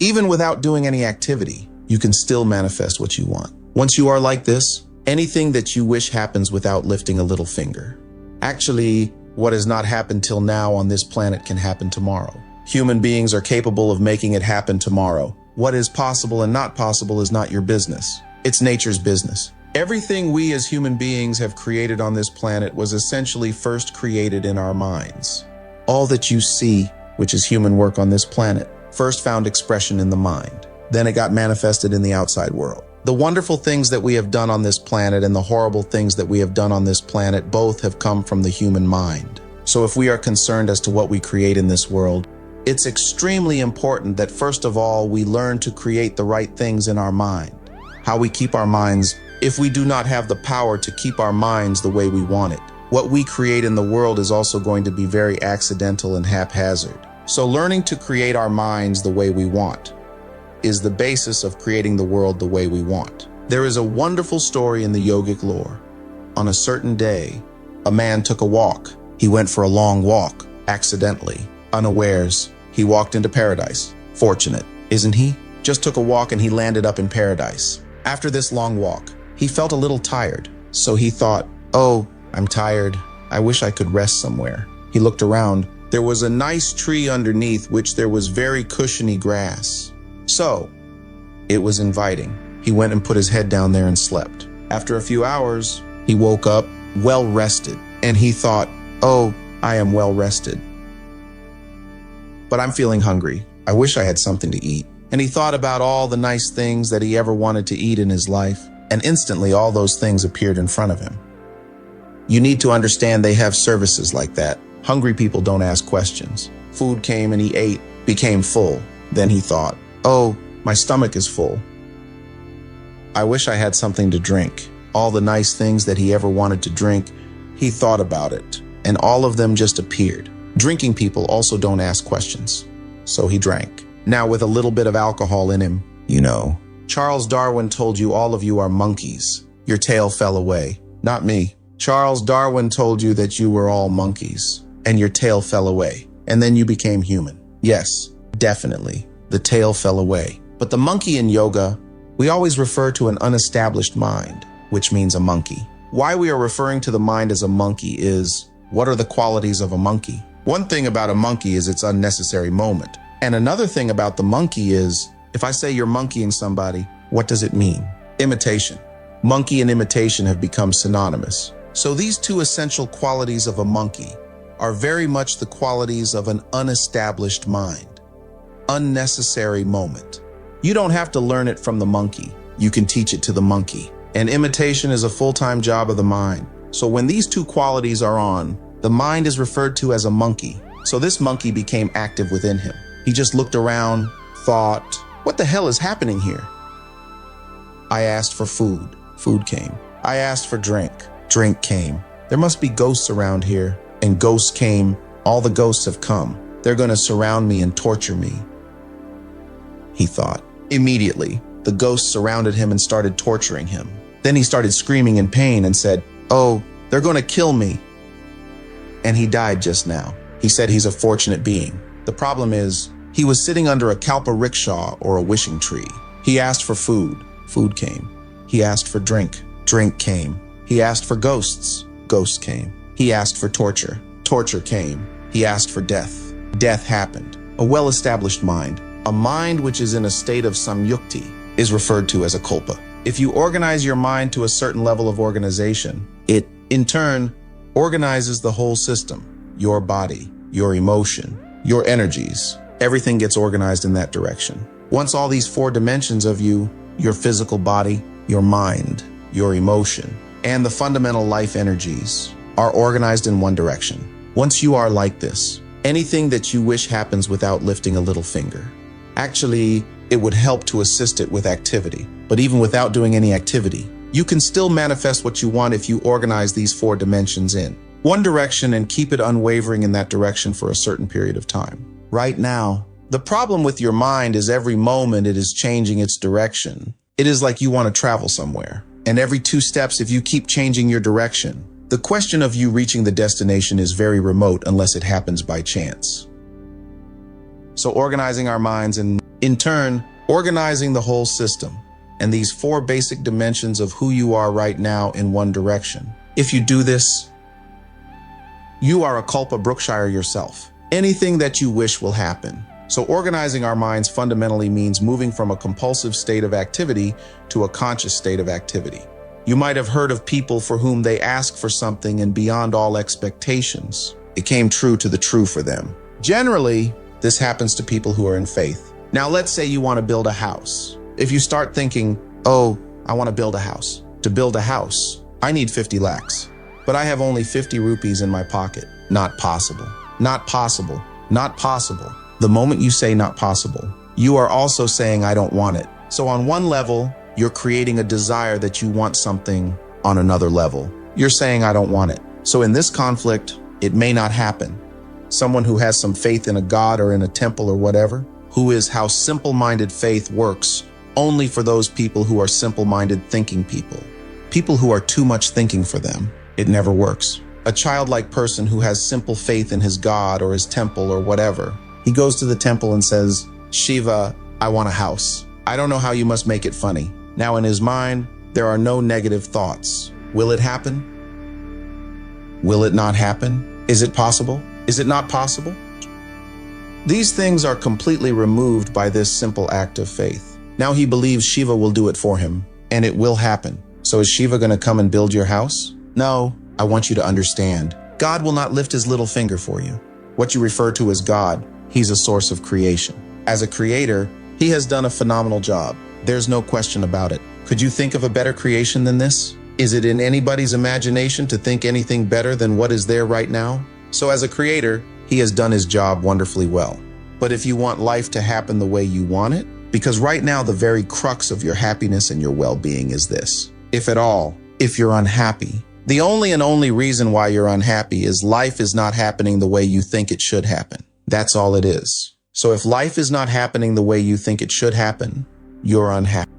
Even without doing any activity, you can still manifest what you want. Once you are like this, anything that you wish happens without lifting a little finger. Actually, what has not happened till now on this planet can happen tomorrow. Human beings are capable of making it happen tomorrow. What is possible and not possible is not your business. It's nature's business. Everything we as human beings have created on this planet was essentially first created in our minds. All that you see, which is human work on this planet, first found expression in the mind. Then it got manifested in the outside world. The wonderful things that we have done on this planet and the horrible things that we have done on this planet both have come from the human mind. So if we are concerned as to what we create in this world, it's extremely important that first of all, we learn to create the right things in our mind. How we keep our minds, if we do not have the power to keep our minds the way we want it. What we create in the world is also going to be very accidental and haphazard. So learning to create our minds the way we want is the basis of creating the world the way we want. There is a wonderful story in the yogic lore. On a certain day, a man took a walk. He went for a long walk, accidentally, unawares. He walked into paradise. Fortunate, isn't he? Just took a walk and he landed up in paradise. After this long walk, he felt a little tired. So he thought, oh, I'm tired. I wish I could rest somewhere. He looked around. There was a nice tree underneath which there was very cushiony grass. So, it was inviting. He went and put his head down there and slept. After a few hours, he woke up well rested, and he thought, oh, I am well rested. But I'm feeling hungry. I wish I had something to eat. And he thought about all the nice things that he ever wanted to eat in his life, and instantly all those things appeared in front of him. You need to understand they have services like that. Hungry people don't ask questions. Food came and he ate, became full. Then he thought, oh, my stomach is full. I wish I had something to drink. All the nice things that he ever wanted to drink, he thought about it, and all of them just appeared. Drinking people also don't ask questions. So he drank. Now with a little bit of alcohol in him, you know. Charles Darwin told you all of you are monkeys. Your tail fell away. Not me. Charles Darwin told you that you were all monkeys, and your tail fell away, and then you became human. Yes, definitely. The tail fell away. But the monkey in yoga, we always refer to an unestablished mind, which means a monkey. Why we are referring to the mind as a monkey is, what are the qualities of a monkey? One thing about a monkey is its unnecessary moment. And another thing about the monkey is, if I say you're monkeying somebody, what does it mean? Imitation. Monkey and imitation have become synonymous. So these two essential qualities of a monkey are very much the qualities of an unestablished mind. Unnecessary moment. You don't have to learn it from the monkey. You can teach it to the monkey. And imitation is a full-time job of the mind. So when these two qualities are on, the mind is referred to as a monkey. So this monkey became active within him. He just looked around, thought, what the hell is happening here? I asked for food. Food came. I asked for drink. Drink came. There must be ghosts around here. And ghosts came. All the ghosts have come. They're going to surround me and torture me. He thought. Immediately, the ghosts surrounded him and started torturing him. Then he started screaming in pain and said, oh, they're going to kill me. And he died just now. He said he's a fortunate being. The problem is, he was sitting under a kalpa rickshaw or a wishing tree. He asked for food. Food came. He asked for drink. Drink came. He asked for ghosts. Ghosts came. He asked for torture. Torture came. He asked for death. Death happened. A well-established mind, a mind which is in a state of samyukti, is referred to as a kalpa. If you organize your mind to a certain level of organization, it, in turn, organizes the whole system. Your body, your emotion, your energies. Everything gets organized in that direction. Once all these four dimensions of you, your physical body, your mind, your emotion, and the fundamental life energies, are organized in one direction. Once you are like this, anything that you wish happens without lifting a little finger. Actually, it would help to assist it with activity. But even without doing any activity, you can still manifest what you want if you organize these four dimensions in one direction and keep it unwavering in that direction for a certain period of time. Right now, the problem with your mind is every moment it is changing its direction. It is like you want to travel somewhere. And every 2 steps, if you keep changing your direction, the question of you reaching the destination is very remote unless it happens by chance. So organizing our minds and In turn, organizing the whole system and these 4 basic dimensions of who you are right now in one direction. If you do this, you are a Culpa Brookshire yourself. Anything that you wish will happen. So organizing our minds fundamentally means moving from a compulsive state of activity to a conscious state of activity. You might have heard of people for whom they ask for something and beyond all expectations, it came true to the true for them. Generally, this happens to people who are in faith. Now, let's say you want to build a house. If you start thinking, oh, I want to build a house. To build a house, I need 50 lakhs, but I have only 50 rupees in my pocket. Not possible. Not possible. Not possible. The moment you say not possible, you are also saying I don't want it. So on one level, you're creating a desire that you want something. On another level, you're saying I don't want it. So in this conflict, it may not happen. Someone who has some faith in a god or in a temple or whatever, who is how simple-minded faith works only for those people who are simple-minded thinking people. People who are too much thinking for them, it never works. A childlike person who has simple faith in his god or his temple or whatever, he goes to the temple and says, Shiva, I want a house. I don't know how you must make it funny. Now in his mind, there are no negative thoughts. Will it happen? Will it not happen? Is it possible? Is it not possible? These things are completely removed by this simple act of faith. Now he believes Shiva will do it for him, and it will happen. So is Shiva going to come and build your house? No, I want you to understand. God will not lift his little finger for you. What you refer to as God, he's a source of creation. As a creator, he has done a phenomenal job. There's no question about it. Could you think of a better creation than this? Is it in anybody's imagination to think anything better than what is there right now? So as a creator, he has done his job wonderfully well. But if you want life to happen the way you want it, because right now the very crux of your happiness and your well-being is this. If at all, if you're unhappy, the only and only reason why you're unhappy is life is not happening the way you think it should happen. That's all it is. So if life is not happening the way you think it should happen, you're unhappy.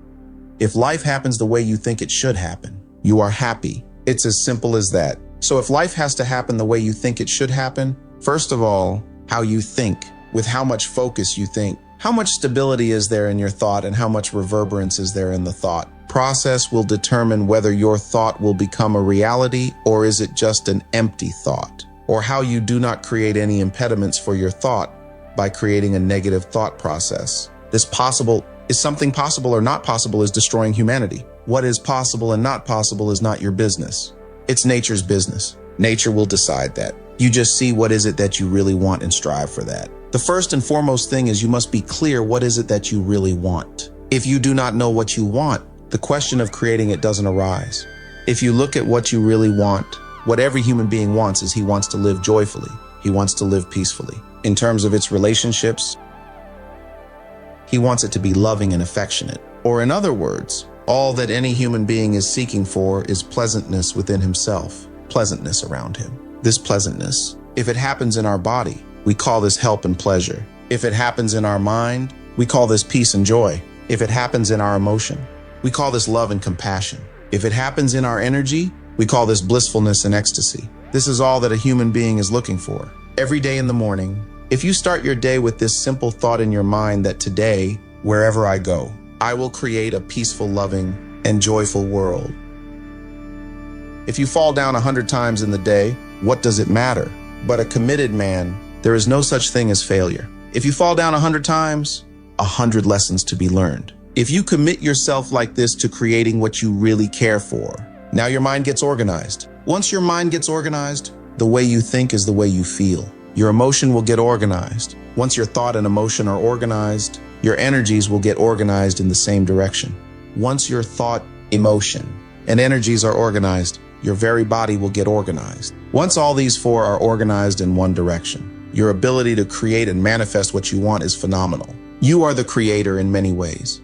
If life happens the way you think it should happen, you are happy. It's as simple as that. So if life has to happen the way you think it should happen, first of all, how you think, with how much focus you think, how much stability is there in your thought and how much reverberance is there in the thought process will determine whether your thought will become a reality or is it just an empty thought, or how you do not create any impediments for your thought by creating a negative thought process. This possible is something possible or not possible is destroying humanity. What is possible and not possible is not your business. It's nature's business. Nature will decide that. You just see what is it that you really want and strive for that. The first and foremost thing is you must be clear what is it that you really want. If you do not know what you want, the question of creating it doesn't arise. If you look at what you really want, what every human being wants is he wants to live joyfully. He wants to live peacefully. In terms of its relationships, he wants it to be loving and affectionate. Or in other words, all that any human being is seeking for is pleasantness within himself, pleasantness around him. This pleasantness, if it happens in our body, we call this help and pleasure. If it happens in our mind, we call this peace and joy. If it happens in our emotion, we call this love and compassion. If it happens in our energy, we call this blissfulness and ecstasy. This is all that a human being is looking for. Every day in the morning, if you start your day with this simple thought in your mind that today, wherever I go, I will create a peaceful, loving, and joyful world. If you fall down 100 times in the day, what does it matter? But a committed man, there is no such thing as failure. If you fall down 100 times, 100 lessons to be learned. If you commit yourself like this to creating what you really care for, now your mind gets organized. Once your mind gets organized, the way you think is the way you feel. Your emotion will get organized. Once your thought and emotion are organized, your energies will get organized in the same direction. Once your thought, emotion, and energies are organized, your very body will get organized. Once all these 4 are organized in one direction, your ability to create and manifest what you want is phenomenal. You are the creator in many ways.